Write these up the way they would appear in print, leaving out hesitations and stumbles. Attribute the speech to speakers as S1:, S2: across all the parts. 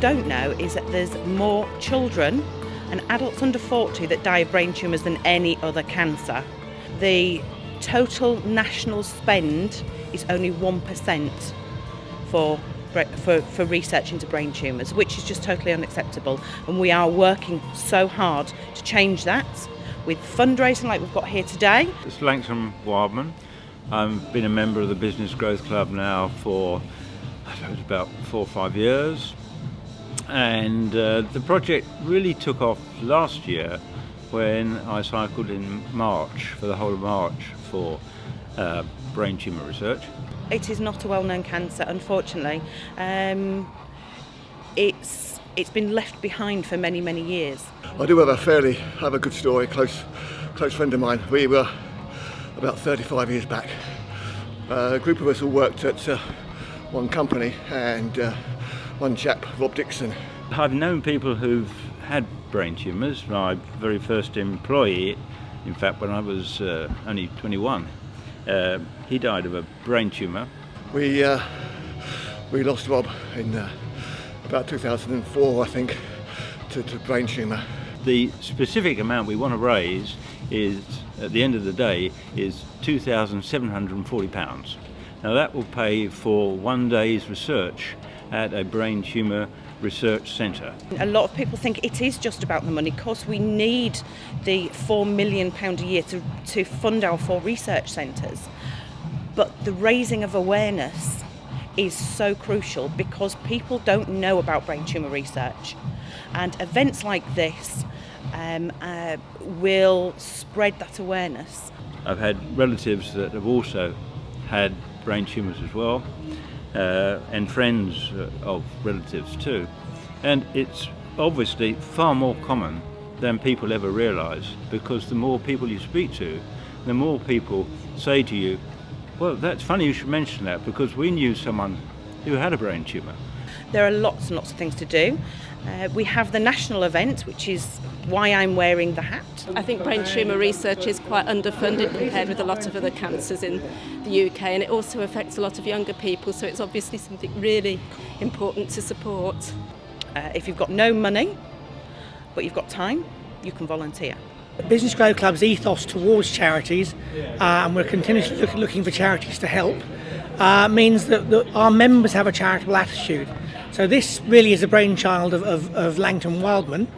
S1: don't know is that there's more children and adults under 40 that die of brain tumours than any other cancer. The total national spend is only 1% for research into brain tumours, which is just totally unacceptable. And we are working so hard to change that with fundraising like we've got here today.
S2: It's Langton Wildman. I've been a member of the Business Growth Club now for about 4 or 5 years. And the project really took off last year when I cycled in March, for the whole of March, for brain tumour research.
S1: It is not a well-known cancer, unfortunately. It's been left behind for many, many years.
S3: I do have a good story, close friend of mine. We were about 35 years back. A group of us all worked at one company, and one chap, Rob Dixon.
S2: I've known people who've had brain tumours. My very first employee, in fact, when I was only 21, he died of a brain tumour.
S3: We lost Rob in about 2004, I think, to brain tumour.
S2: The specific amount we want to raise is, at the end of the day, is £2,740. Now that will pay for 1 day's research at a brain tumour research centre.
S1: A lot of people think it is just about the money. Of course, we need the £4 million a year to fund our 4 research centres. But the raising of awareness is so crucial because people don't know about brain tumour research. And events like this will spread that awareness.
S2: I've had relatives that have also had brain tumours as well, and friends of relatives too. And it's obviously far more common than people ever realise, because the more people you speak to, the more people say to you, well, that's funny you should mention that, because we knew someone who had a brain tumour.
S1: There are lots and lots of things to do. We have the national event, which is why I'm wearing the hat.
S4: I think brain tumour research is quite underfunded compared with a lot of other cancers in the UK, and it also affects a lot of younger people, so it's obviously something really important to support.
S1: If you've got no money, but you've got time, you can volunteer.
S5: The Business Growth Club's ethos towards charities, and we're continuously looking for charities to help, means that our members have a charitable attitude. So this really is a brainchild of Langton Wildman,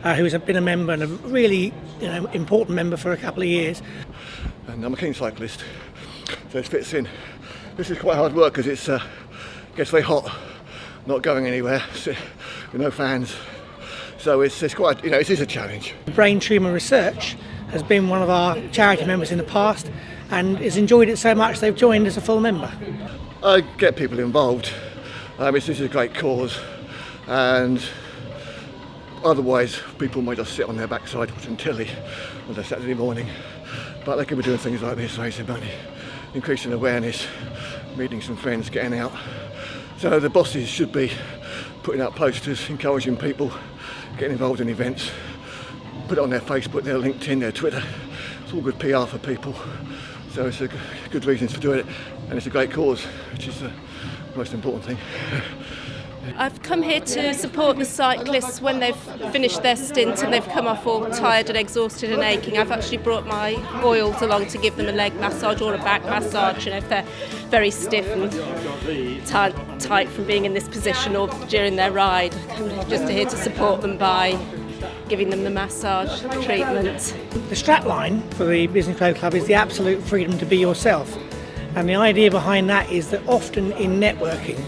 S5: who has been a member and a really important member for a couple of years.
S3: And I'm a keen cyclist, so it fits in. This is quite hard work because it gets very hot, not going anywhere, with no fans. So it's quite, it is a challenge.
S5: Brain tumour research has been one of our charity members in the past and has enjoyed it so much they've joined as a full member.
S3: I get people involved. This is a great cause, and otherwise people might just sit on their backside watching telly on a Saturday morning, but they could be doing things like this, raising money, increasing awareness, meeting some friends, getting out. So the bosses should be putting out posters, encouraging people, getting involved in events, put it on their Facebook, their LinkedIn, their Twitter. It's all good PR for people, so it's a good reason for doing it, and it's a great cause, which is the most important thing.
S4: I've come here to support the cyclists when they've finished their stint and they've come off all tired and exhausted and aching. I've actually brought my oils along to give them a leg massage or a back massage, if they're very stiff and tight from being in this position or during their ride. I'm just here to support them by giving them the massage treatment.
S5: The strapline for the Business Growth Club is the absolute freedom to be yourself. And the idea behind that is that often in networking,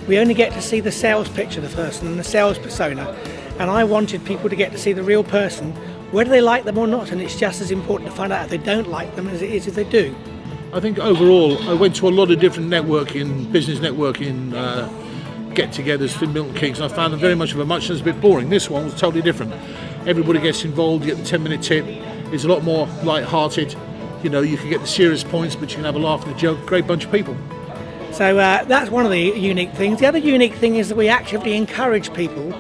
S5: we only get to see the sales pitch of the person and the sales persona. And I wanted people to get to see the real person, whether they like them or not. And it's just as important to find out if they don't like them as it is if they do.
S6: I think overall, I went to a lot of different networking, business networking get-togethers for Milton Keynes, and I found them very much of a muchness, a bit boring. This one was totally different. Everybody gets involved, you get the 10-minute tip. It's a lot more light-hearted. You can get the serious points, but you can have a laugh and a joke. Great bunch of people.
S5: So that's one of the unique things. The other unique thing is that we actively encourage people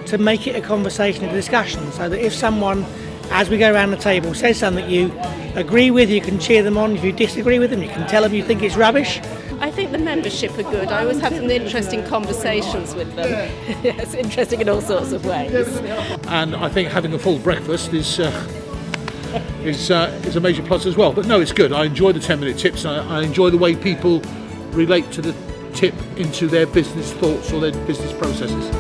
S5: to make it a conversation, a discussion, so that if someone, as we go around the table, says something that you agree with, you can cheer them on. If you disagree with them, you can tell them you think it's rubbish.
S4: I think the membership are good. I always have some interesting conversations with them. Yes, interesting in all sorts of ways.
S6: And I think having a full breakfast is a major plus as well. But no, it's good. I enjoy the 10-minute tips. I enjoy the way people relate to the tip into their business thoughts or their business processes.